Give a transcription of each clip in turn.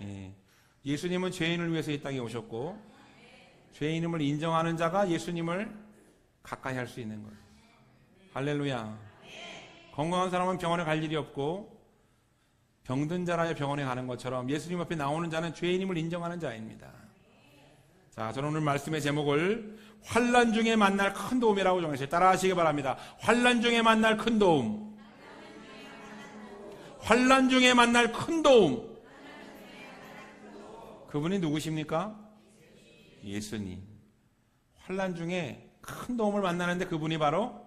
예. 예수님은 죄인을 위해서 이 땅에 오셨고 죄인임을 인정하는 자가 예수님을 가까이 할 수 있는 거예요. 할렐루야. 건강한 사람은 병원에 갈 일이 없고 병든 자라야 병원에 가는 것처럼 예수님 앞에 나오는 자는 죄인임을 인정하는 자입니다. 자, 저는 오늘 말씀의 제목을 환난 중에 만날 큰 도움이라고 정했어요. 따라 하시기 바랍니다. 환난 중에 만날 큰 도움. 환난 중에 만날 큰 도움. 그분이 누구십니까? 예수님. 환난 중에 큰 도움을 만나는데 그분이 바로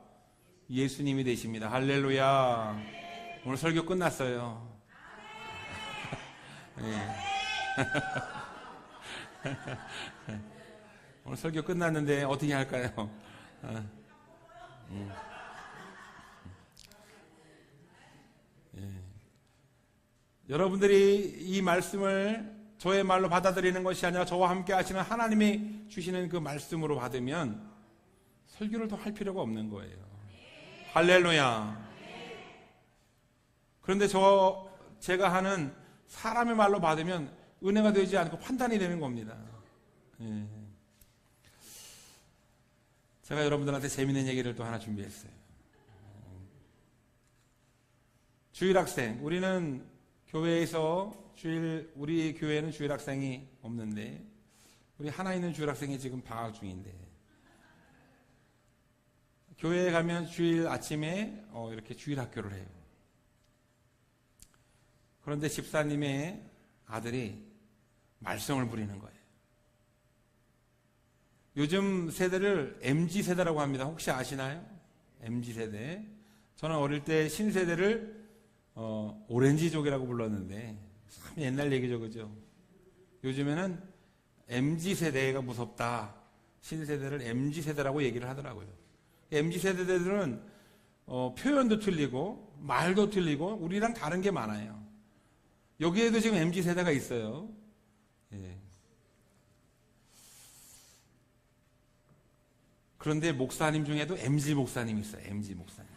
예수님이 되십니다. 할렐루야. 오늘 설교 끝났어요. 네. 오늘 설교 끝났는데 어떻게 할까요? 여러분들이 이 말씀을 저의 말로 받아들이는 것이 아니라 저와 함께 하시는 하나님이 주시는 그 말씀으로 받으면 설교를 더 할 필요가 없는 거예요. 할렐루야. 그런데 제가 하는 사람의 말로 받으면 은혜가 되지 않고 판단이 되는 겁니다. 예. 제가 여러분들한테 재미있는 얘기를 또 하나 준비했어요. 주일학생, 우리는 교회에서 우리 교회는 주일학생이 없는데 우리 하나 있는 주일학생이 지금 방학 중인데 교회에 가면 주일 아침에 이렇게 주일학교를 해요. 그런데 집사님의 아들이 말썽을 부리는 거예요. 요즘 세대를 MZ세대라고 합니다. 혹시 아시나요? MZ세대. 저는 어릴 때 신세대를 오렌지족이라고 불렀는데 참 옛날 얘기죠, 그죠? 요즘에는 MZ세대가 무섭다. 신세대를 MZ세대라고 얘기를 하더라고요. MZ세대들은 표현도 틀리고 말도 틀리고 우리랑 다른 게 많아요. 여기에도 지금 MZ세대가 있어요. 예. 그런데 목사님 중에도 MZ 목사님이 있어요. MZ 목사님.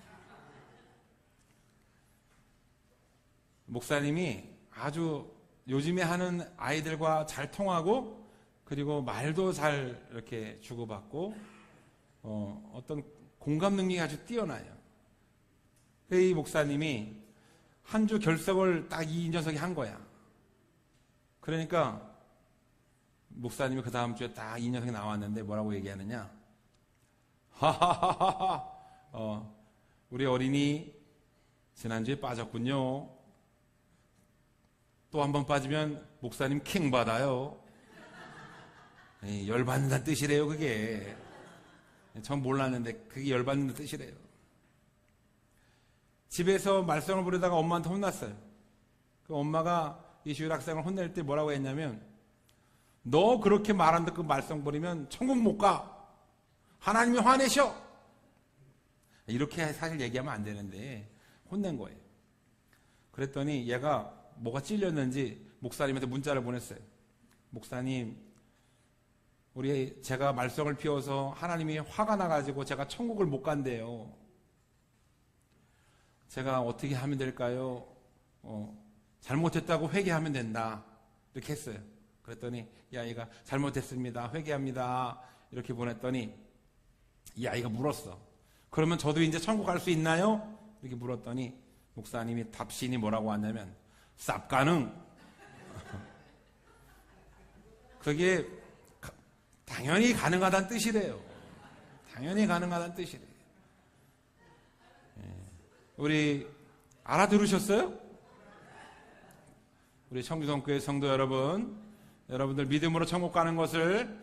목사님이 아주 요즘에 하는 아이들과 잘 통하고 그리고 말도 잘 이렇게 주고받고 어떤 공감 능력이 아주 뛰어나요. 이 목사님이 한 주 결석을 딱 이 녀석이 한 거야. 그러니까 목사님이 그 다음 주에 딱 이 녀석이 나왔는데 뭐라고 얘기하느냐? 하하하하. 우리 어린이 지난주에 빠졌군요. 또 한 번 빠지면 목사님 킹 받아요. 열받는다는 뜻이래요, 그게. 전 몰랐는데 그게 열받는다는 뜻이래요. 집에서 말썽을 부리다가 엄마한테 혼났어요. 그 엄마가 이 주일학생을 혼낼 때 뭐라고 했냐면 너 그렇게 말 안 듣고 말썽 부리면 천국 못 가. 하나님이 화내셔. 이렇게 사실 얘기하면 안 되는데 혼낸 거예요. 그랬더니 얘가 뭐가 찔렸는지 목사님한테 문자를 보냈어요. 목사님, 제가 말썽을 피워서 하나님이 화가 나가지고 제가 천국을 못 간대요. 제가 어떻게 하면 될까요? 잘못했다고 회개하면 된다. 이렇게 했어요. 그랬더니 이 아이가 잘못했습니다. 회개합니다. 이렇게 보냈더니 이 아이가 물었어. 그러면 저도 이제 천국 갈 수 있나요? 이렇게 물었더니 목사님이 답신이 뭐라고 왔냐면 쌉가능. 그게 당연히 가능하다는 뜻이래요. 당연히 가능하다는 뜻이래요. 우리 알아들으셨어요? 우리 청주성교회 성도 여러분들 믿음으로 천국 가는 것을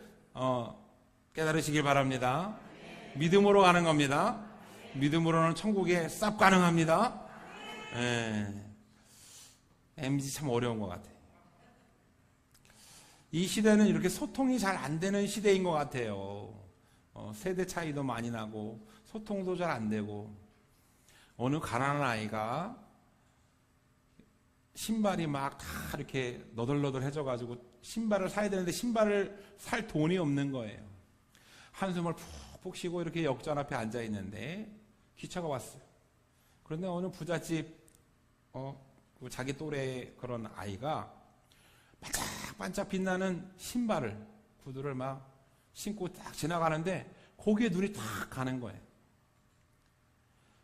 깨달으시길 바랍니다. 믿음으로 가는 겁니다. 믿음으로는 천국에 쌉 가능합니다. MZ 참 어려운 것 같아요. 이 시대는 이렇게 소통이 잘 안 되는 시대인 것 같아요. 세대 차이도 많이 나고 소통도 잘 안 되고 어느 가난한 아이가 신발이 막 다 이렇게 너덜너덜해져 가지고 신발을 사야 되는데 신발을 살 돈이 없는 거예요. 한숨을 푹푹 쉬고 이렇게 역전 앞에 앉아 있는데 기차가 왔어요. 그런데 어느 부잣집 자기 또래 그런 아이가 반짝반짝 빛나는 신발을, 구두를 막 신고 딱 지나가는데 거기에 눈이 딱 가는 거예요.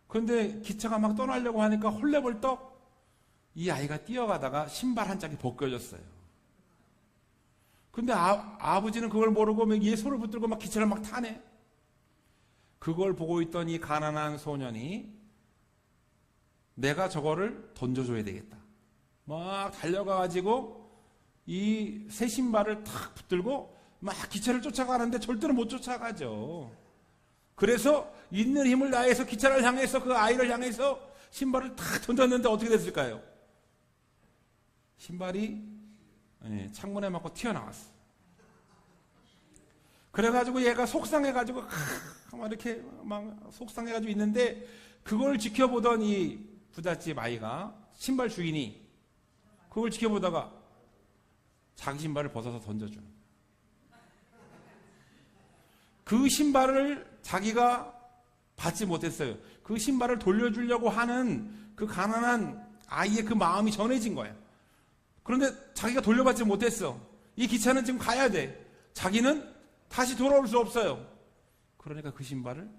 그런데 기차가 막 떠나려고 하니까 헐레벌떡 이 아이가 뛰어가다가 신발 한 짝이 벗겨졌어요. 근데 아버지는 그걸 모르고 얘 손을 붙들고 막 기차를 막 타네. 그걸 보고 있던 이 가난한 소년이 내가 저거를 던져줘야 되겠다. 막 달려가가지고 이 새 신발을 탁 붙들고 막 기차를 쫓아가는데 절대로 못 쫓아가죠. 그래서 있는 힘을 다해서 기차를 향해서 그 아이를 향해서 신발을 탁 던졌는데 어떻게 됐을까요? 신발이 창문에 맞고 튀어나왔어. 그래가지고 얘가 속상해가지고 막 이렇게 막 속상해가지고 있는데 그걸 지켜보던 이 부잣집 아이가, 신발 주인이 그걸 지켜보다가 자기 신발을 벗어서 던져주는. 그 신발을 자기가 받지 못했어요. 그 신발을 돌려주려고 하는 그 가난한 아이의 그 마음이 전해진 거예요. 그런데 자기가 돌려받지 못했어. 이 기차는 지금 가야 돼. 자기는 다시 돌아올 수 없어요. 그러니까 그 신발을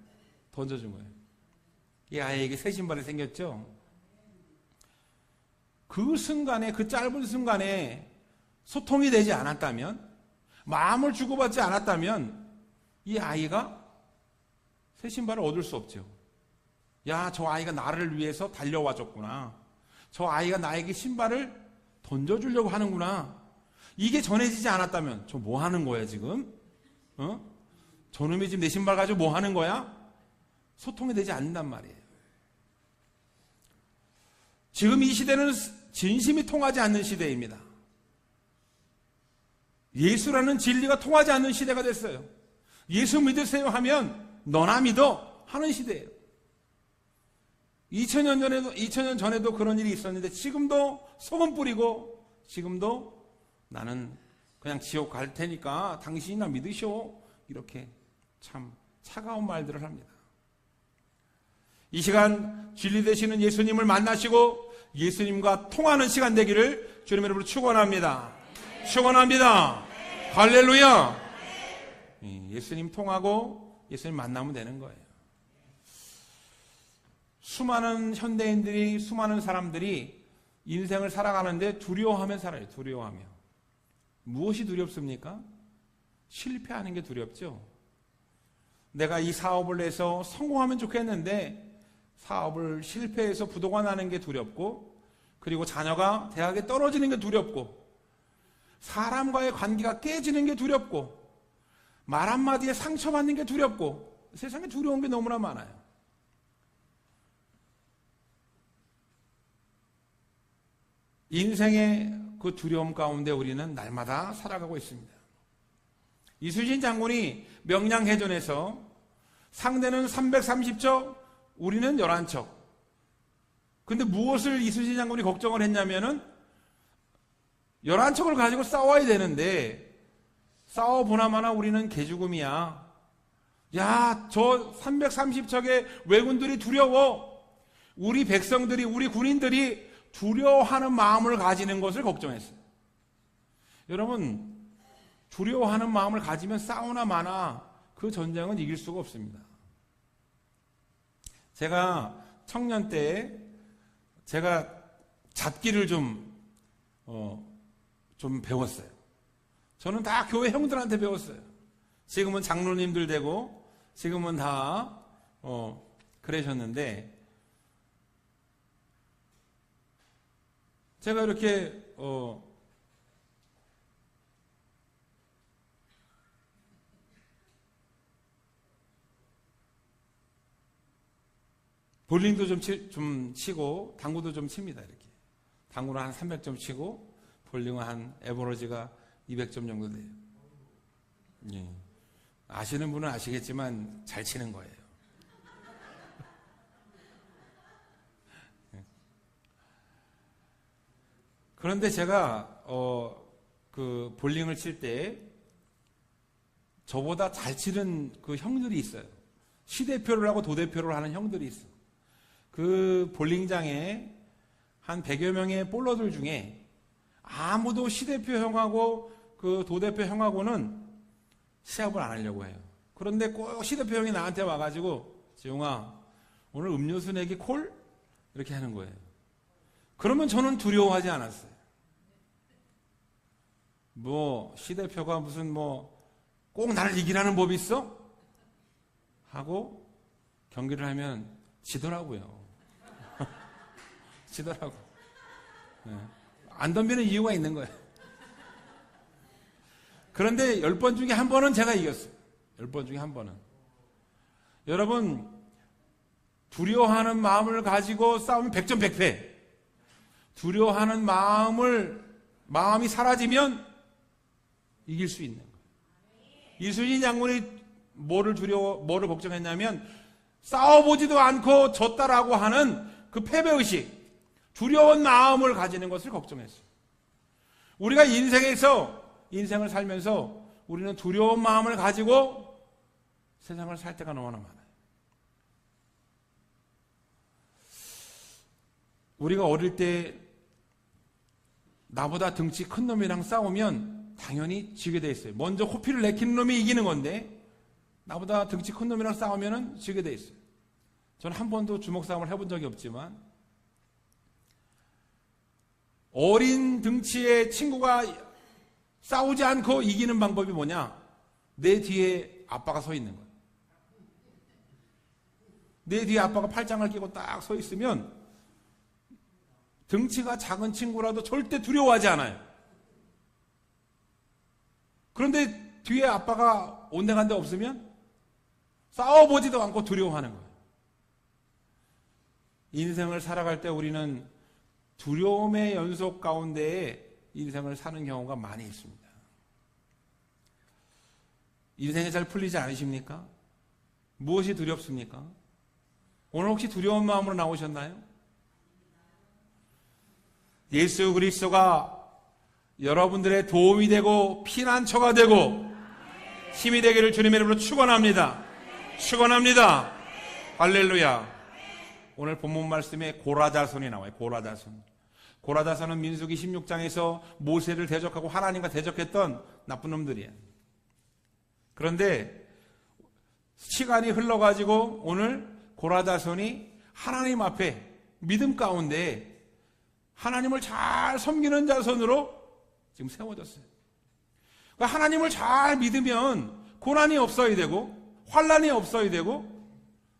던져준 거예요. 이 아이에게 새 신발이 생겼죠. 그 순간에, 그 짧은 순간에 소통이 되지 않았다면, 마음을 주고받지 않았다면 이 아이가 새 신발을 얻을 수 없죠. 야, 저 아이가 나를 위해서 달려와 줬구나. 저 아이가 나에게 신발을 던져주려고 하는구나. 이게 전해지지 않았다면 저 뭐 하는 거야 지금? 저놈이 지금 내 신발 가지고 뭐 하는 거야? 소통이 되지 않는단 말이에요. 지금 이 시대는 진심이 통하지 않는 시대입니다. 예수라는 진리가 통하지 않는 시대가 됐어요. 예수 믿으세요 하면 너나 믿어 하는 시대예요. 2000년 전에도 그런 일이 있었는데 지금도 소금 뿌리고 지금도 나는 그냥 지옥 갈 테니까 당신이 나 믿으셔. 이렇게 참 차가운 말들을 합니다. 이 시간 진리 되시는 예수님을 만나시고 예수님과 통하는 시간 되기를 주님 이름으로 축원합니다. 축원합니다. 할렐루야. 예수님 통하고 예수님 만나면 되는 거예요. 수많은 현대인들이, 수많은 사람들이 인생을 살아가는데 두려워하며 살아요. 두려워하며. 무엇이 두렵습니까? 실패하는 게 두렵죠. 내가 이 사업을 해서 성공하면 좋겠는데 사업을 실패해서 부도가 나는 게 두렵고, 그리고 자녀가 대학에 떨어지는 게 두렵고, 사람과의 관계가 깨지는 게 두렵고, 말 한마디에 상처받는 게 두렵고, 세상에 두려운 게 너무나 많아요. 인생의 그 두려움 가운데 우리는 날마다 살아가고 있습니다. 이순신 장군이 명량해전에서 상대는 330척, 우리는 11척. 근데 무엇을 이순신 장군이 걱정을 했냐면은 11척을 가지고 싸워야 되는데 싸워보나마나 우리는 개죽음이야. 야, 저 330척의 왜군들이 두려워. 우리 백성들이, 우리 군인들이 두려워하는 마음을 가지는 것을 걱정했어요. 여러분, 두려워하는 마음을 가지면 싸우나 마나 그 전쟁은 이길 수가 없습니다. 제가 청년 때 제가 잡기를 좀 배웠어요. 저는 다 교회 형들한테 배웠어요. 지금은 장로님들 되고 지금은 다 그러셨는데, 제가 이렇게 볼링도 좀 치고 당구도 좀 칩니다. 이렇게 당구는 한 300점 치고 볼링은 한 에버러지가 200점 정도 돼요. 예. 아시는 분은 아시겠지만 잘 치는 거예요. 그런데 제가 그 볼링을 칠 때 저보다 잘 치는 그 형들이 있어요. 시대표를 하고 도대표를 하는 형들이 있어. 그 볼링장에 한 100여 명의 볼러들 중에 아무도 시대표 형하고 그 도대표 형하고는 시합을 안 하려고 해요. 그런데 꼭 시대표 형이 나한테 와가지고 지용아 오늘 음료수 내기 콜? 이렇게 하는 거예요. 그러면 저는 두려워하지 않았어요. 뭐 시대표가 무슨 뭐 꼭 나를 이기라는 법이 있어? 하고 경기를 하면 지더라고요. 지더라고. 네. 안 덤비는 이유가 있는 거예요. 그런데 10번 중에 한 번은 제가 이겼어요. 10번 중에 한 번은. 여러분, 두려워하는 마음을 가지고 싸우면 100점 100패. 두려워하는 마음이 사라지면 이길 수 있는 거예요. 이순신 장군이 뭐를 걱정했냐면 싸워보지도 않고 졌다라고 하는 그 패배의식, 두려운 마음을 가지는 것을 걱정했어요. 우리가 인생을 살면서 우리는 두려운 마음을 가지고 세상을 살 때가 너무나 많아요. 우리가 어릴 때 나보다 등치 큰 놈이랑 싸우면 당연히 지게 돼 있어요. 먼저 호피를 내키는 놈이 이기는 건데 나보다 등치 큰 놈이랑 싸우면 지게 돼 있어요. 저는 한 번도 주먹 싸움을 해본 적이 없지만 어린 등치의 친구가 싸우지 않고 이기는 방법이 뭐냐? 내 뒤에 아빠가 서 있는 거예요. 내 뒤에 아빠가 팔짱을 끼고 딱 서 있으면 등치가 작은 친구라도 절대 두려워하지 않아요. 그런데 뒤에 아빠가 온데간데 없으면 싸워보지도 않고 두려워하는 거예요. 인생을 살아갈 때 우리는 두려움의 연속 가운데에 인생을 사는 경우가 많이 있습니다. 인생이 잘 풀리지 않으십니까? 무엇이 두렵습니까? 오늘 혹시 두려운 마음으로 나오셨나요? 예수 그리스도가 여러분들의 도움이 되고 피난처가 되고 힘이 되기를 주님의 이름으로 축원합니다. 축원합니다. 할렐루야. 오늘 본문 말씀에 고라자손이 나와요. 고라자손은 민수기 16장에서 모세를 대적하고 하나님과 대적했던 나쁜 놈들이에요. 그런데 시간이 흘러가지고 오늘 고라자손이 하나님 앞에 믿음 가운데 하나님을 잘 섬기는 자손으로 지금 세워졌어요. 그러니까 하나님을 잘 믿으면 고난이 없어야 되고 환난이 없어야 되고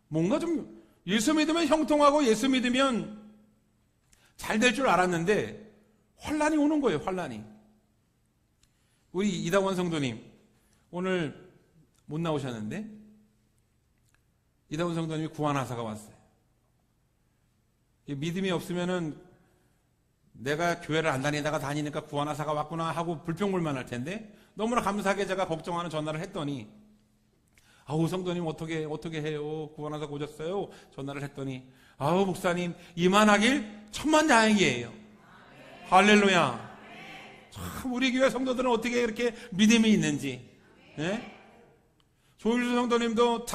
뭔가 좀 예수 믿으면 형통하고 예수 믿으면 잘 될 줄 알았는데 환난이 오는 거예요. 환난이. 우리 이다원 성도님 오늘 못 나오셨는데 이다원 성도님이 구원하사가 왔어요. 믿음이 없으면은 내가 교회를 안 다니다가 다니니까 구원하사가 왔구나 하고 불평불만할 텐데 너무나 감사하게 제가 걱정하는 전화를 했더니 아우 성도님 어떻게 해요? 구원하사가 오셨어요? 전화를 했더니 아우 목사님 이만하길 천만다행이에요. 할렐루야. 참 우리 교회 성도들은 어떻게 이렇게 믿음이 있는지. 네? 조일수 성도님도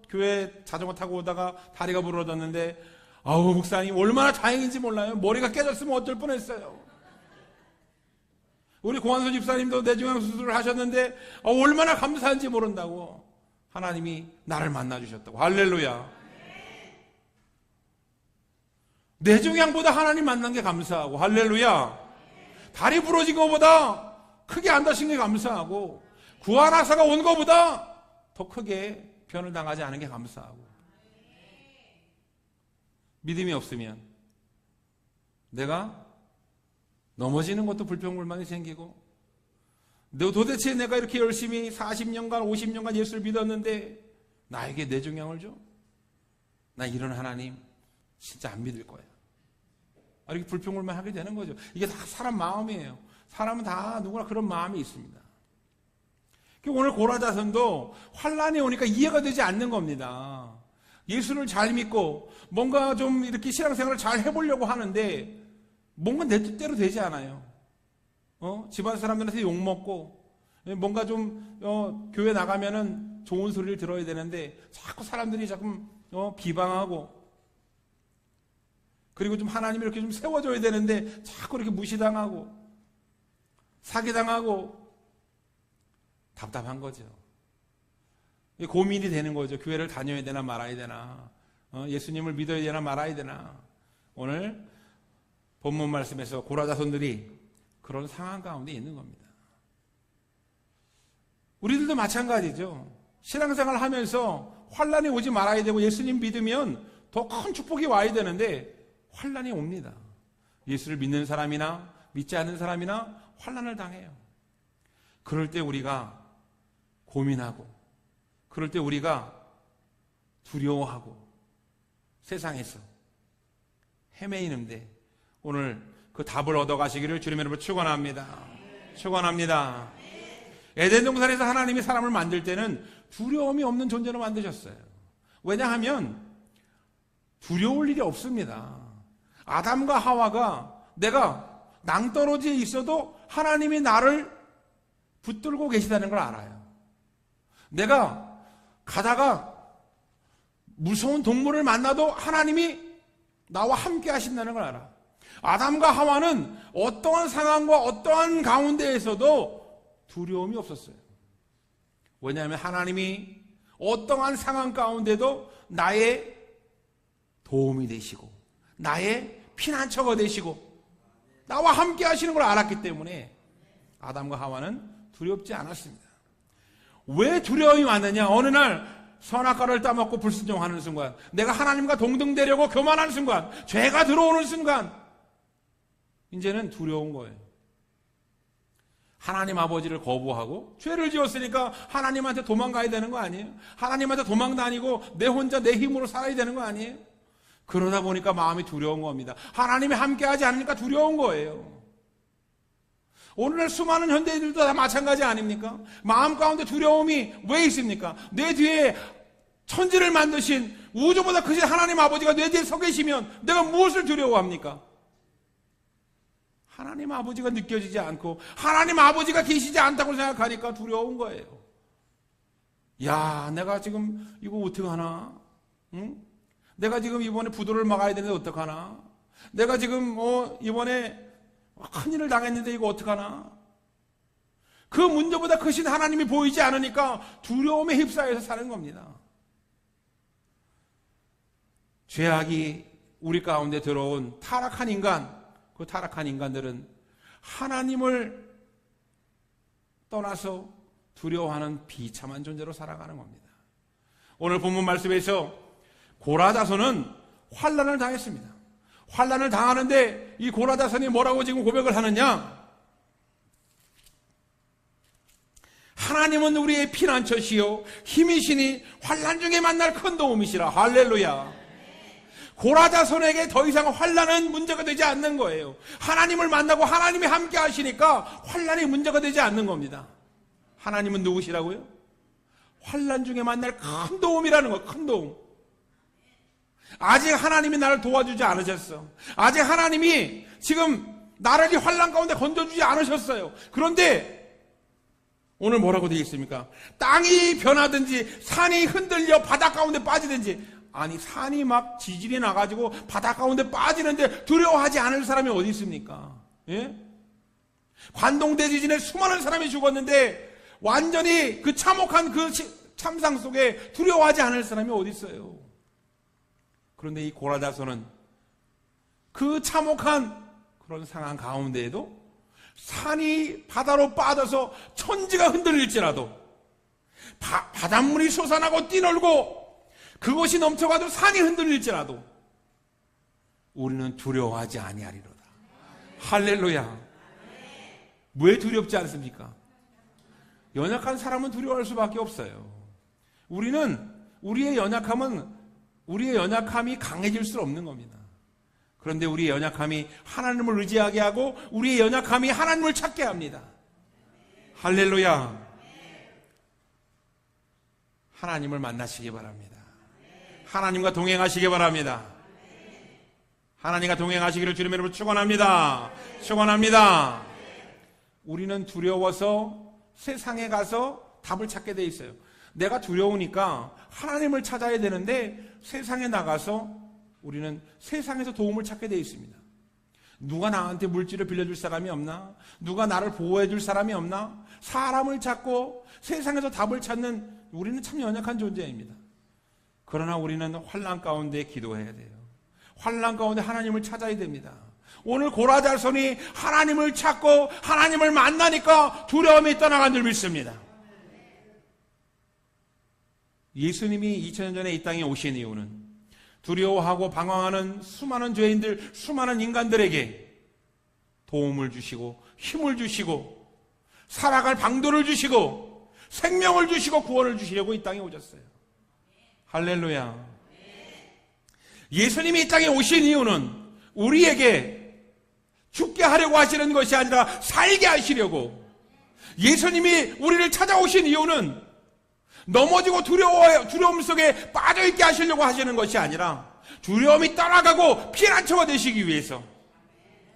교회 자전거 타고 오다가 다리가 부러졌는데 아우 목사님 얼마나 다행인지 몰라요. 머리가 깨졌으면 어쩔 뻔했어요. 우리 고한수 집사님도 뇌종양 수술을 하셨는데 얼마나 감사한지 모른다고 하나님이 나를 만나주셨다고. 할렐루야. 뇌종양보다 하나님 만난 게 감사하고 할렐루야. 다리 부러진 것보다 크게 안 다친 게 감사하고 구원하사가 온 것보다 더 크게 변을 당하지 않은 게 감사하고. 믿음이 없으면 내가 넘어지는 것도 불평불만이 생기고 도대체 내가 이렇게 열심히 40년간 50년간 예수를 믿었는데 나에게 뇌종양을 줘? 나 이런 하나님 진짜 안 믿을 거야. 이렇게 불평불만 하게 되는 거죠. 이게 다 사람 마음이에요. 사람은 다 누구나 그런 마음이 있습니다. 오늘 고라자손도 환란이 오니까 이해가 되지 않는 겁니다. 예수를 잘 믿고 뭔가 좀 이렇게 신앙생활을 잘 해보려고 하는데 뭔가 내 뜻대로 되지 않아요. 집안 사람들한테 욕먹고 뭔가 좀 교회 나가면은 좋은 소리를 들어야 되는데 자꾸 사람들이 자꾸 비방하고 그리고 좀 하나님이 이렇게 좀 세워줘야 되는데 자꾸 이렇게 무시당하고 사기당하고 답답한 거죠. 고민이 되는 거죠. 교회를 다녀야 되나 말아야 되나, 예수님을 믿어야 되나 말아야 되나. 오늘 본문 말씀에서 고라자손들이 그런 상황 가운데 있는 겁니다. 우리들도 마찬가지죠. 신앙생활 하면서 환란이 오지 말아야 되고 예수님 믿으면 더 큰 축복이 와야 되는데 환란이 옵니다. 예수를 믿는 사람이나 믿지 않는 사람이나 환란을 당해요. 그럴 때 우리가 고민하고, 그럴 때 우리가 두려워하고 세상에서 헤매이는데 오늘 그 답을 얻어가시기를 주님의 이름으로 축원합니다. 축원합니다. 에덴 동산에서 하나님이 사람을 만들 때는 두려움이 없는 존재로 만드셨어요. 왜냐하면 두려울 일이 없습니다. 아담과 하와가 내가 낭떠러지에 있어도 하나님이 나를 붙들고 계시다는 걸 알아요. 내가 가다가 무서운 동물을 만나도 하나님이 나와 함께 하신다는 걸 알아. 아담과 하와는 어떠한 상황과 어떠한 가운데에서도 두려움이 없었어요. 왜냐하면 하나님이 어떠한 상황 가운데도 나의 도움이 되시고 나의 피난처가 되시고 나와 함께 하시는 걸 알았기 때문에 아담과 하와는 두렵지 않았습니다. 왜 두려움이 왔느냐? 어느 날 선악과를 따먹고 불순종하는 순간, 내가 하나님과 동등되려고 교만하는 순간, 죄가 들어오는 순간 이제는 두려운 거예요. 하나님 아버지를 거부하고 죄를 지었으니까 하나님한테 도망가야 되는 거 아니에요? 하나님한테 도망 다니고 내 혼자 내 힘으로 살아야 되는 거 아니에요? 그러다 보니까 마음이 두려운 겁니다. 하나님이 함께하지 않으니까 두려운 거예요. 오늘날 수많은 현대인들도 다 마찬가지 아닙니까? 마음 가운데 두려움이 왜 있습니까? 내 뒤에 천지를 만드신 우주보다 크신 하나님 아버지가 내 뒤에 서 계시면 내가 무엇을 두려워합니까? 하나님 아버지가 느껴지지 않고 하나님 아버지가 계시지 않다고 생각하니까 두려운 거예요. 야, 내가 지금 이거 어떡하나? 응? 내가 지금 이번에 부도를 막아야 되는데 어떡하나? 내가 지금 이번에 큰일을 당했는데 이거 어떡하나? 그 문제보다 크신 하나님이 보이지 않으니까 두려움에 휩싸여서 사는 겁니다. 죄악이 우리 가운데 들어온 타락한 인간, 그 타락한 인간들은 하나님을 떠나서 두려워하는 비참한 존재로 살아가는 겁니다. 오늘 본문 말씀에서 고라자손은 환난을 당했습니다. 환난을 당하는데 이 고라자손이 뭐라고 지금 고백을 하느냐? 하나님은 우리의 피난처시요 힘이시니 환난 중에 만날 큰 도움이시라. 할렐루야. 고라자손에게 더 이상 환난은 문제가 되지 않는 거예요. 하나님을 만나고 하나님이 함께 하시니까 환난이 문제가 되지 않는 겁니다. 하나님은 누구시라고요? 환난 중에 만날 큰 도움이라는 거예요. 큰 도움. 아직 하나님이 나를 도와주지 않으셨어. 아직 하나님이 지금 나를 이 환난 가운데 건져주지 않으셨어요. 그런데 오늘 뭐라고 되어 있습니까? 땅이 변하든지 산이 흔들려 바다 가운데 빠지든지, 아니 산이 막 지진이 나가지고 바다 가운데 빠지는데 두려워하지 않을 사람이 어디 있습니까? 예? 관동 대지진에 수많은 사람이 죽었는데 완전히 그 참혹한 그 참상 속에 두려워하지 않을 사람이 어디 있어요? 그런데 이 고라자손은 그 참혹한 그런 상황 가운데에도 산이 바다로 빠져서 천지가 흔들릴지라도 바닷물이 솟아나고 뛰놀고 그것이 넘쳐가도 산이 흔들릴지라도 우리는 두려워하지 아니하리로다. 할렐루야. 왜 두렵지 않습니까? 연약한 사람은 두려워할 수밖에 없어요. 우리의 연약함이 강해질 수 없는 겁니다. 그런데 우리의 연약함이 하나님을 의지하게 하고 우리의 연약함이 하나님을 찾게 합니다. 할렐루야. 하나님을 만나시기 바랍니다. 하나님과 동행하시기 바랍니다. 하나님과 동행하시기를 주님의 이름으로 축원합니다. 축원합니다. 우리는 두려워서 세상에 가서 답을 찾게 돼 있어요. 내가 두려우니까 하나님을 찾아야 되는데 세상에 나가서 우리는 세상에서 도움을 찾게 돼 있습니다. 누가 나한테 물질을 빌려줄 사람이 없나? 누가 나를 보호해줄 사람이 없나? 사람을 찾고 세상에서 답을 찾는 우리는 참 연약한 존재입니다. 그러나 우리는 환난 가운데 기도해야 돼요. 환난 가운데 하나님을 찾아야 됩니다. 오늘 고라자손이 하나님을 찾고 하나님을 만나니까 두려움이 떠나간 줄 믿습니다. 예수님이 2000년 전에 이 땅에 오신 이유는 두려워하고 방황하는 수많은 죄인들, 수많은 인간들에게 도움을 주시고 힘을 주시고 살아갈 방도를 주시고 생명을 주시고 구원을 주시려고 이 땅에 오셨어요. 할렐루야. 예수님이 이 땅에 오신 이유는 우리에게 죽게 하려고 하시는 것이 아니라 살게 하시려고. 예수님이 우리를 찾아오신 이유는 넘어지고 두려움 속에 빠져있게 하시려고 하시는 것이 아니라 두려움이 떠나가고 피난처가 되시기 위해서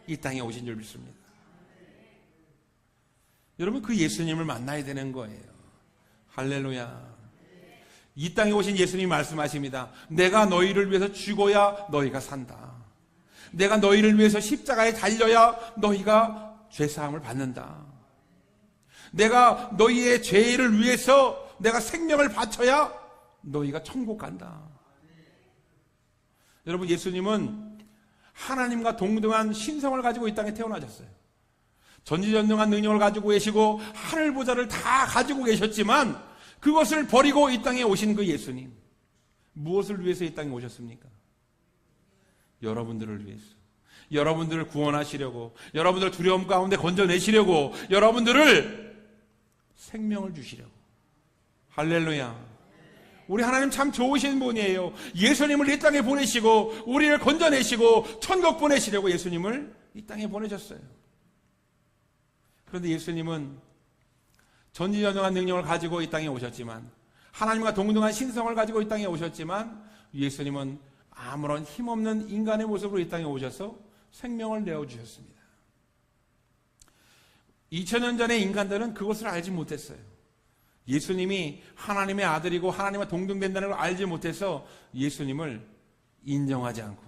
이 땅에 오신 줄 믿습니다. 여러분, 그 예수님을 만나야 되는 거예요. 할렐루야. 이 땅에 오신 예수님이 말씀하십니다. 내가 너희를 위해서 죽어야 너희가 산다. 내가 너희를 위해서 십자가에 달려야 너희가 죄사함을 받는다. 내가 너희의 죄를 위해서 내가 생명을 바쳐야 너희가 천국 간다. 여러분, 예수님은 하나님과 동등한 신성을 가지고 이 땅에 태어나셨어요. 전지전능한 능력을 가지고 계시고 하늘 보좌를 다 가지고 계셨지만 그것을 버리고 이 땅에 오신 그 예수님, 무엇을 위해서 이 땅에 오셨습니까? 여러분들을 위해서, 여러분들을 구원하시려고, 여러분들을 두려움 가운데 건져내시려고, 여러분들을 생명을 주시려고. 할렐루야. 우리 하나님 참 좋으신 분이에요. 예수님을 이 땅에 보내시고 우리를 건져내시고 천국 보내시려고 예수님을 이 땅에 보내셨어요. 그런데 예수님은 전지전능한 능력을 가지고 이 땅에 오셨지만, 하나님과 동등한 신성을 가지고 이 땅에 오셨지만, 예수님은 아무런 힘없는 인간의 모습으로 이 땅에 오셔서 생명을 내어주셨습니다. 2000년 전의 인간들은 그것을 알지 못했어요. 예수님이 하나님의 아들이고 하나님과 동등된다는 걸 알지 못해서 예수님을 인정하지 않고,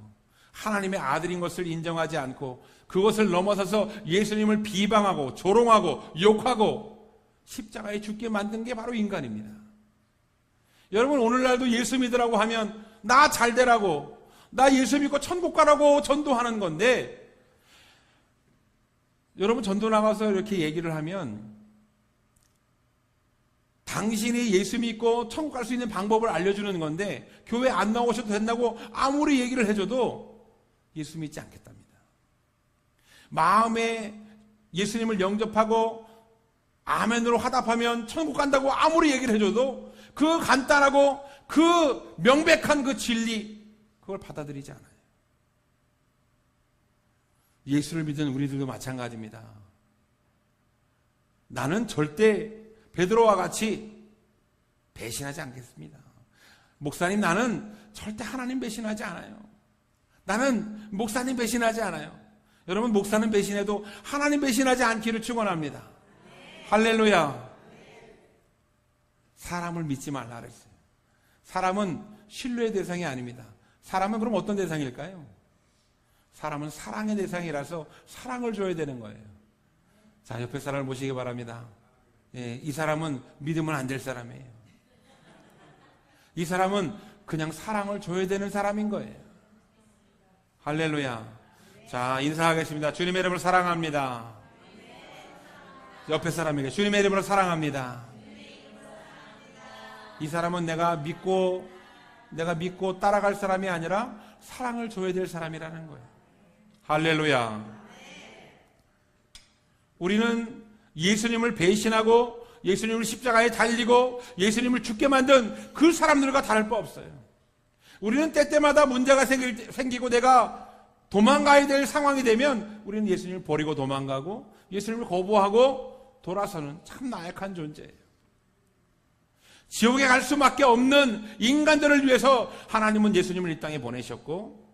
하나님의 아들인 것을 인정하지 않고, 그것을 넘어서서 예수님을 비방하고 조롱하고 욕하고 십자가에 죽게 만든 게 바로 인간입니다. 여러분, 오늘날도 예수 믿으라고 하면 나 잘 되라고, 나 예수 믿고 천국 가라고 전도하는 건데, 여러분, 전도 나가서 이렇게 얘기를 하면 당신이 예수 믿고 천국 갈 수 있는 방법을 알려주는 건데, 교회 안 나오셔도 된다고 아무리 얘기를 해줘도 예수 믿지 않겠답니다. 마음에 예수님을 영접하고 아멘으로 화답하면 천국 간다고 아무리 얘기를 해줘도 그 간단하고 그 명백한 그 진리, 그걸 받아들이지 않아요. 예수를 믿는 우리들도 마찬가지입니다. 나는 절대 베드로와 같이 배신하지 않겠습니다. 목사님, 나는 절대 하나님 배신하지 않아요. 나는 목사님 배신하지 않아요. 여러분, 목사는 배신해도 하나님 배신하지 않기를 축원합니다. 할렐루야. 사람을 믿지 말라 그랬어요. 사람은 신뢰의 대상이 아닙니다. 사람은 그럼 어떤 대상일까요? 사람은 사랑의 대상이라서 사랑을 줘야 되는 거예요. 자, 옆에 사람을 모시기 바랍니다. 예, 이 사람은 믿으면 안 될 사람이에요. 이 사람은 그냥 사랑을 줘야 되는 사람인 거예요. 할렐루야. 자, 인사하겠습니다. 주님의 이름으로 사랑합니다. 옆에 사람에게 주님의 이름으로 사랑합니다. 이 사람은 내가 믿고 따라갈 사람이 아니라 사랑을 줘야 될 사람이라는 거예요. 할렐루야. 우리는 예수님을 배신하고 예수님을 십자가에 달리고 예수님을 죽게 만든 그 사람들과 다를 바 없어요. 우리는 때때마다 문제가 생기고 내가 도망가야 될 상황이 되면 우리는 예수님을 버리고 도망가고 예수님을 거부하고 돌아서는 참 나약한 존재예요. 지옥에 갈 수밖에 없는 인간들을 위해서 하나님은 예수님을 이 땅에 보내셨고,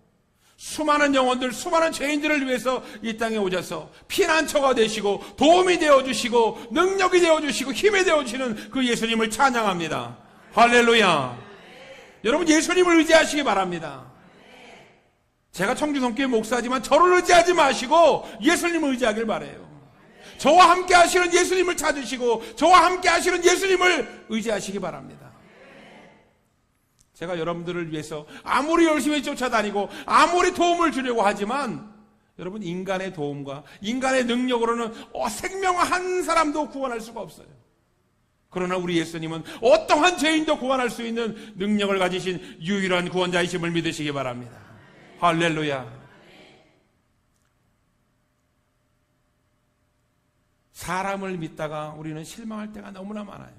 수많은 영혼들, 수많은 죄인들을 위해서 이 땅에 오셔서 피난처가 되시고 도움이 되어주시고 능력이 되어주시고 힘이 되어주시는 그 예수님을 찬양합니다. 할렐루야. 여러분, 예수님을 의지하시기 바랍니다. 제가 청주성교회 목사지만 저를 의지하지 마시고 예수님을 의지하길 바라요. 저와 함께 하시는 예수님을 찾으시고 저와 함께 하시는 예수님을 의지하시기 바랍니다. 제가 여러분들을 위해서 아무리 열심히 쫓아다니고 아무리 도움을 주려고 하지만 여러분, 인간의 도움과 인간의 능력으로는 생명 한 사람도 구원할 수가 없어요. 그러나 우리 예수님은 어떠한 죄인도 구원할 수 있는 능력을 가지신 유일한 구원자이심을 믿으시기 바랍니다. 할렐루야. 사람을 믿다가 우리는 실망할 때가 너무나 많아요.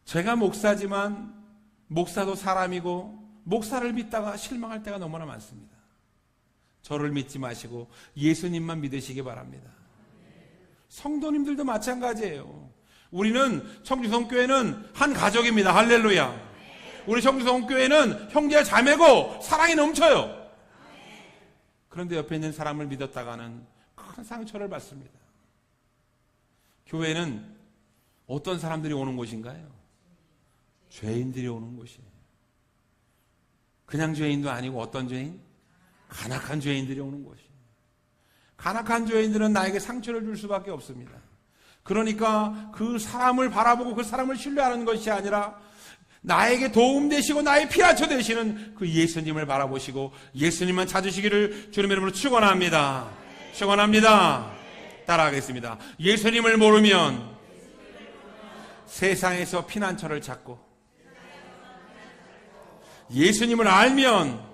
제가 목사지만 목사도 사람이고 목사를 믿다가 실망할 때가 너무나 많습니다. 저를 믿지 마시고 예수님만 믿으시기 바랍니다. 성도님들도 마찬가지예요. 우리는 청주성교회는 한 가족입니다. 할렐루야. 우리 청주성교회는 형제 자매고 사랑이 넘쳐요. 그런데 옆에 있는 사람을 믿었다가는 큰 상처를 받습니다. 교회는 어떤 사람들이 오는 곳인가요? 죄인들이 오는 곳이에요. 그냥 죄인도 아니고 어떤 죄인? 간악한 죄인들이 오는 곳이에요. 간악한 죄인들은 나에게 상처를 줄 수밖에 없습니다. 그러니까 그 사람을 바라보고 그 사람을 신뢰하는 것이 아니라 나에게 도움 되시고 나의 피난처 되시는 그 예수님을 바라보시고 예수님만 찾으시기를 주님의 이름으로 축원합니다. 축원합니다. 따라하겠습니다. 예수님을 모르면 세상에서 피난처를 찾고 예수님을 알면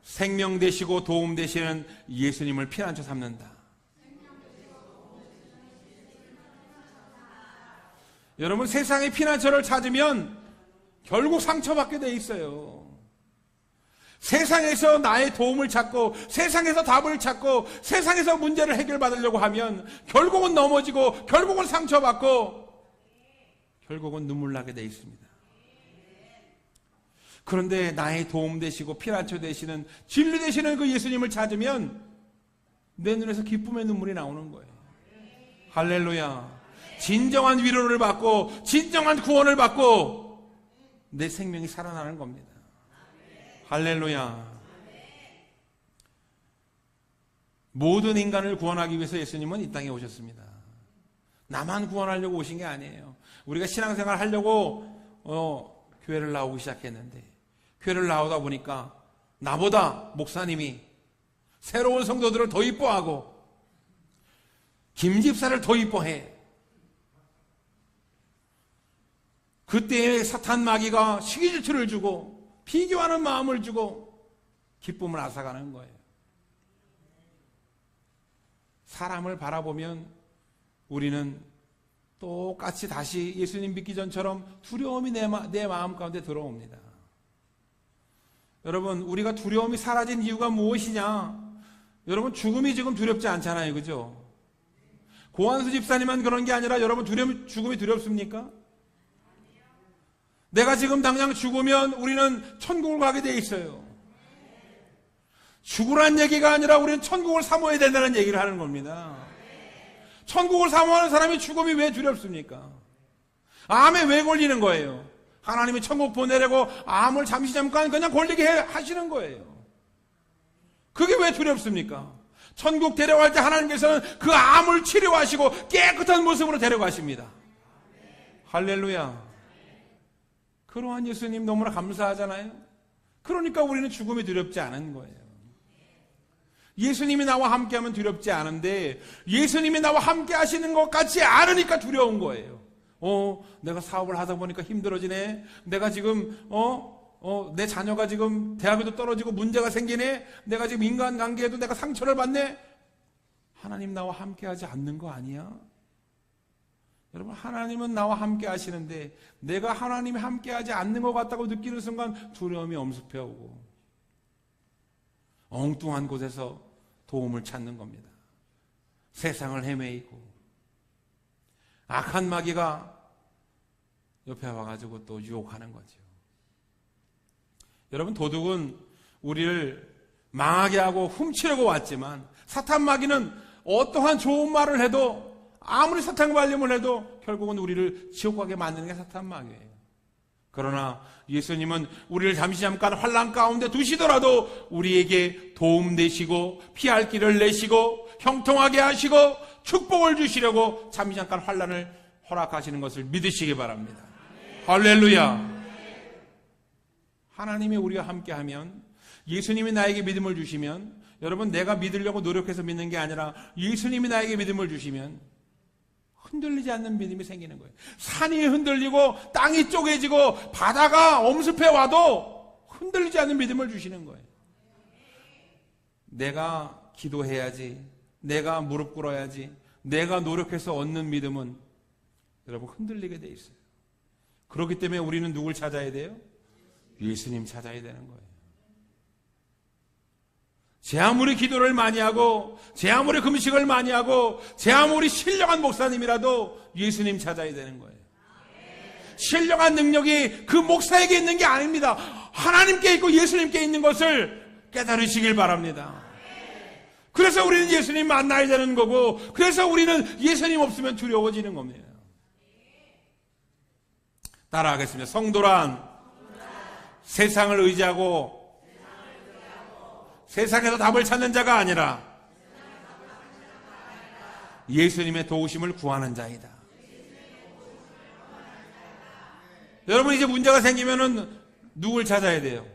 생명 되시고 도움 되시는 예수님을 피난처 삼는다. 여러분, 세상의 피난처를 찾으면 결국 상처받게 돼 있어요. 세상에서 나의 도움을 찾고 세상에서 답을 찾고 세상에서 문제를 해결받으려고 하면 결국은 넘어지고 결국은 상처받고 결국은 눈물 나게 돼 있습니다. 그런데 나의 도움 되시고 피난처 되시는 진리 되시는 그 예수님을 찾으면 내 눈에서 기쁨의 눈물이 나오는 거예요. 할렐루야. 진정한 위로를 받고 진정한 구원을 받고 내 생명이 살아나는 겁니다. 할렐루야. 모든 인간을 구원하기 위해서 예수님은 이 땅에 오셨습니다. 나만 구원하려고 오신 게 아니에요. 우리가 신앙생활 하려고 교회를 나오기 시작했는데 교회를 나오다 보니까 나보다 목사님이 새로운 성도들을 더 이뻐하고 김 집사를 더 이뻐해. 그때의 사탄 마귀가 시기질투를 주고 비교하는 마음을 주고 기쁨을 앗아가는 거예요. 사람을 바라보면 우리는 똑같이 다시 예수님 믿기 전처럼 두려움이 내 마음 가운데 들어옵니다. 여러분, 우리가 두려움이 사라진 이유가 무엇이냐? 여러분, 죽음이 지금 두렵지 않잖아요. 그죠? 고한수 집사님만 그런 게 아니라 여러분 죽음이 두렵습니까? 내가 지금 당장 죽으면 우리는 천국을 가게 돼 있어요. 죽으란 얘기가 아니라 우리는 천국을 사모해야 된다는 얘기를 하는 겁니다. 천국을 사모하는 사람이 죽음이 왜 두렵습니까? 암에 왜 걸리는 거예요? 하나님이 천국 보내려고 암을 잠깐 그냥 걸리게 하시는 거예요. 그게 왜 두렵습니까? 천국 데려갈 때 하나님께서는 그 암을 치료하시고 깨끗한 모습으로 데려가십니다. 할렐루야. 그러한 예수님 너무나 감사하잖아요. 그러니까 우리는 죽음이 두렵지 않은 거예요. 예수님이 나와 함께하면 두렵지 않은데 예수님이 나와 함께 하시는 것 같지 않으니까 두려운 거예요. 내가 사업을 하다 보니까 힘들어지네. 내가 지금 내 자녀가 지금 대학에도 떨어지고 문제가 생기네. 내가 지금 인간관계에도 내가 상처를 받네. 하나님 나와 함께하지 않는 거 아니야? 여러분, 하나님은 나와 함께 하시는데 내가 하나님이 함께하지 않는 것 같다고 느끼는 순간 두려움이 엄습해오고 엉뚱한 곳에서 도움을 찾는 겁니다. 세상을 헤매이고 악한 마귀가 옆에 와가지고 또 유혹하는 거죠. 여러분, 도둑은 우리를 망하게 하고 훔치려고 왔지만 사탄 마귀는 어떠한 좋은 말을 해도 아무리 사탄 관념을 해도 결국은 우리를 지옥 가게 만드는 게 사탄 마귀예요. 그러나 예수님은 우리를 잠깐 환난 가운데 두시더라도 우리에게 도움 되시고 피할 길을 내시고 형통하게 하시고 축복을 주시려고 잠깐 환난을 허락하시는 것을 믿으시기 바랍니다. 할렐루야. 하나님이 우리와 함께하면, 예수님이 나에게 믿음을 주시면, 여러분, 내가 믿으려고 노력해서 믿는 게 아니라 예수님이 나에게 믿음을 주시면 흔들리지 않는 믿음이 생기는 거예요. 산이 흔들리고 땅이 쪼개지고 바다가 엄습해 와도 흔들리지 않는 믿음을 주시는 거예요. 내가 기도해야지, 내가 무릎 꿇어야지, 내가 노력해서 얻는 믿음은 여러분 흔들리게 돼 있어요. 그렇기 때문에 우리는 누굴 찾아야 돼요? 예수님 찾아야 되는 거예요. 제 아무리 기도를 많이 하고, 제 아무리 금식을 많이 하고, 제 아무리 신령한 목사님이라도 예수님 찾아야 되는 거예요. 신령한 능력이 그 목사에게 있는 게 아닙니다. 하나님께 있고 예수님께 있는 것을 깨달으시길 바랍니다. 그래서 우리는 예수님 만나야 되는 거고, 그래서 우리는 예수님 없으면 두려워지는 겁니다. 따라하겠습니다. 성도란 세상을 의지하고 세상에서 답을 찾는 자가 아니라 예수님의 도우심을 구하는 자이다. 여러분, 이제 문제가 생기면은 누굴 찾아야 돼요?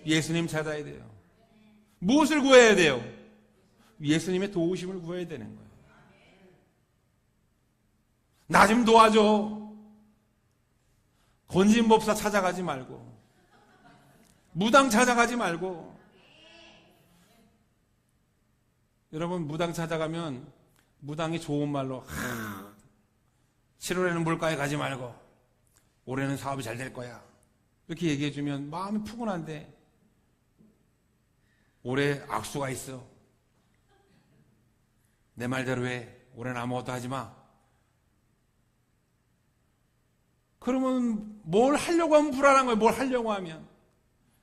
예수님 찾아야 돼요. 무엇을 구해야 돼요? 예수님의 도우심을 구해야 되는 거예요. 나 좀 도와줘. 건진법사 찾아가지 말고, 무당 찾아가지 말고. 여러분, 무당 찾아가면 무당이 좋은 말로 7월에는 물가에 가지 말고 올해는 사업이 잘 될 거야 이렇게 얘기해주면 마음이 푸근한데 올해 악수가 있어. 내 말대로 해. 올해는 아무것도 하지 마. 그러면 뭘 하려고 하면 불안한 거예요. 뭘 하려고 하면.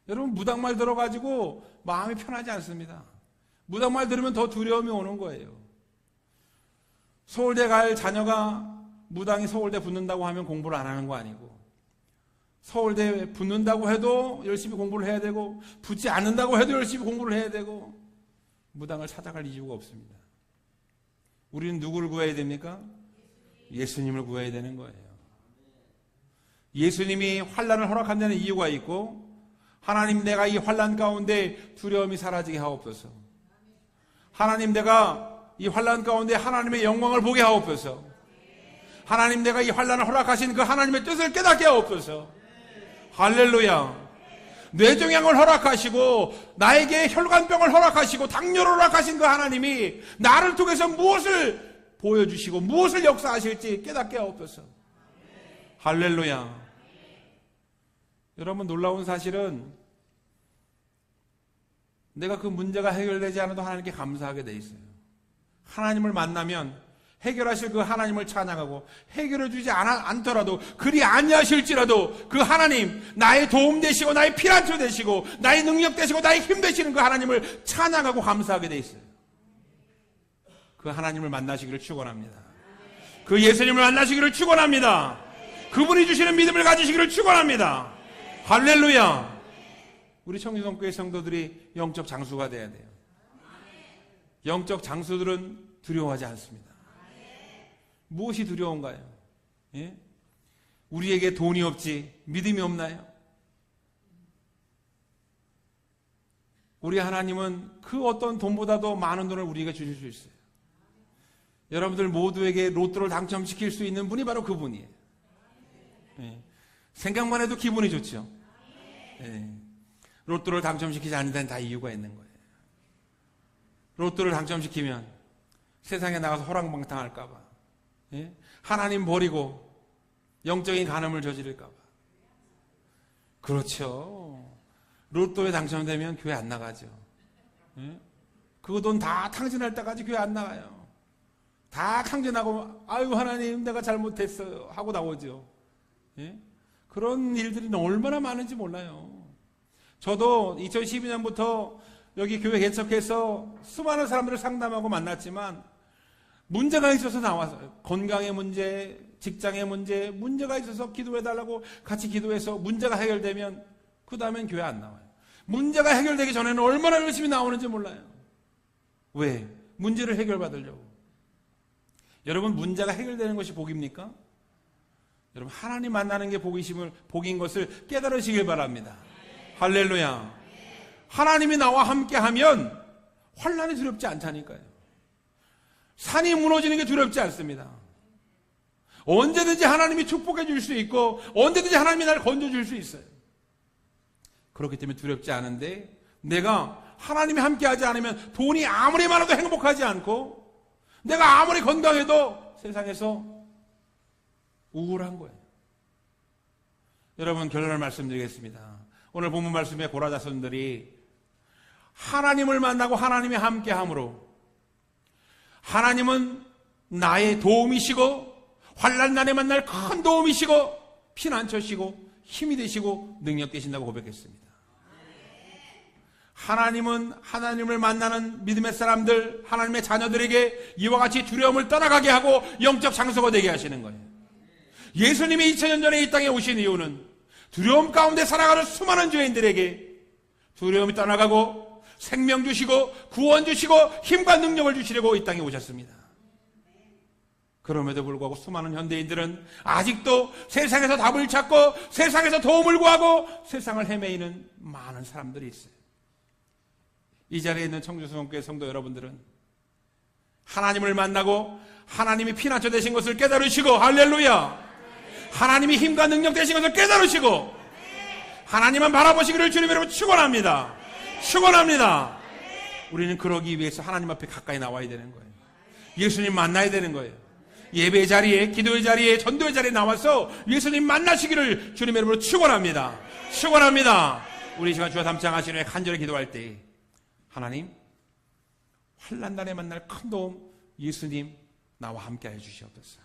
여러분, 무당 말 들어가지고 마음이 편하지 않습니다. 무당 말 들으면 더 두려움이 오는 거예요. 서울대 갈 자녀가 무당이 서울대 붙는다고 하면 공부를 안 하는 거 아니고, 서울대 붙는다고 해도 열심히 공부를 해야 되고, 붙지 않는다고 해도 열심히 공부를 해야 되고, 무당을 찾아갈 이유가 없습니다. 우리는 누구를 구해야 됩니까? 예수님을 구해야 되는 거예요. 예수님이 환난을 허락한다는 이유가 있고, 하나님, 내가 이 환난 가운데 두려움이 사라지게 하옵소서. 하나님, 내가 이 환난 가운데 하나님의 영광을 보게 하옵소서. 하나님, 내가 이 환난을 허락하신 그 하나님의 뜻을 깨닫게 하옵소서. 할렐루야. 뇌종양을 허락하시고 나에게 혈관병을 허락하시고 당뇨를 허락하신 그 하나님이 나를 통해서 무엇을 보여주시고 무엇을 역사하실지 깨닫게 하옵소서. 할렐루야. 여러분, 놀라운 사실은 내가 그 문제가 해결되지 않아도 하나님께 감사하게 돼 있어요. 하나님을 만나면 해결하실 그 하나님을 찬양하고, 해결해 주지 않더라도, 그리 아니하실지라도 그 하나님, 나의 도움 되시고 나의 피난처 되시고 나의 능력 되시고 나의 힘 되시는 그 하나님을 찬양하고 감사하게 돼 있어요. 그 하나님을 만나시기를 축원합니다. 그 예수님을 만나시기를 축원합니다. 그분이 주시는 믿음을 가지시기를 축원합니다. 할렐루야. 우리 청주성교회 성도들이 영적 장수가 돼야 돼요. 영적 장수들은 두려워하지 않습니다. 무엇이 두려운가요? 예? 우리에게 돈이 없지 믿음이 없나요? 우리 하나님은 그 어떤 돈보다도 많은 돈을 우리에게 주실 수 있어요. 여러분들 모두에게 로또를 당첨시킬 수 있는 분이 바로 그분이에요. 예. 생각만 해도 기분이 좋죠. 예. 로또를 당첨시키지 않는 데는 다 이유가 있는 거예요. 로또를 당첨시키면 세상에 나가서 호랑방탕할까봐, 예? 하나님 버리고 영적인 간음을 저지를까봐. 그렇죠. 로또에 당첨되면 교회 안 나가죠. 예? 그 돈 다 탕진할 때까지 교회 안 나가요. 다 탕진하고 아유 하나님 내가 잘못했어요 하고 나오죠. 예? 그런 일들이 얼마나 많은지 몰라요. 저도 2012년부터 여기 교회 개척해서 수많은 사람들을 상담하고 만났지만 문제가 있어서 나와서요. 건강의 문제, 직장의 문제가 있어서 기도해달라고 같이 기도해서 문제가 해결되면 그 다음엔 교회 안 나와요. 문제가 해결되기 전에는 얼마나 열심히 나오는지 몰라요. 왜? 문제를 해결받으려고. 여러분, 문제가 해결되는 것이 복입니까? 여러분, 하나님 만나는 게 복인 것을 깨달으시길 바랍니다. 할렐루야. 하나님이 나와 함께하면 환난이 두렵지 않다니까요. 산이 무너지는 게 두렵지 않습니다. 언제든지 하나님이 축복해 줄 수 있고 언제든지 하나님이 나를 건져줄 수 있어요. 그렇기 때문에 두렵지 않은데, 내가 하나님이 함께하지 않으면 돈이 아무리 많아도 행복하지 않고 내가 아무리 건강해도 세상에서 우울한 거예요. 여러분, 결론을 말씀드리겠습니다. 오늘 본문 말씀에 고라 자손들이 하나님을 만나고 하나님이 함께함으로, 하나님은 나의 도움이시고 환난날에 만날 큰 도움이시고 피난처시고 힘이 되시고 능력 되신다고 고백했습니다. 하나님은 하나님을 만나는 믿음의 사람들, 하나님의 자녀들에게 이와 같이 두려움을 떠나가게 하고 영적 장소가 되게 하시는 거예요. 예수님이 2000년 전에 이 땅에 오신 이유는 두려움 가운데 살아가는 수많은 죄인들에게 두려움이 떠나가고 생명 주시고 구원 주시고 힘과 능력을 주시려고 이 땅에 오셨습니다. 그럼에도 불구하고 수많은 현대인들은 아직도 세상에서 답을 찾고 세상에서 도움을 구하고 세상을 헤매이는 많은 사람들이 있어요. 이 자리에 있는 청주성교회 성도 여러분들은 하나님을 만나고 하나님이 피난처 되신 것을 깨달으시고, 할렐루야, 하나님이 힘과 능력 되신 것을 깨달으시고 하나님만 바라보시기를 주님 이름으로 축원합니다. 축원합니다. 우리는 그러기 위해서 하나님 앞에 가까이 나와야 되는 거예요. 예수님 만나야 되는 거예요. 예배의 자리에, 기도의 자리에, 전도의 자리에 나와서 예수님 만나시기를 주님의 이름으로 축원합니다. 축원합니다. 우리 이 시간 주와 담창하신 후에 간절히 기도할 때, 하나님, 환난날에 만날 큰 도움 예수님 나와 함께해 주시옵소서.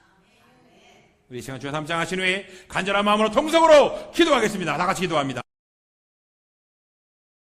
우리 이 시간 주와 담창하신 후에 간절한 마음으로 통성으로 기도하겠습니다. 다 같이 기도합니다.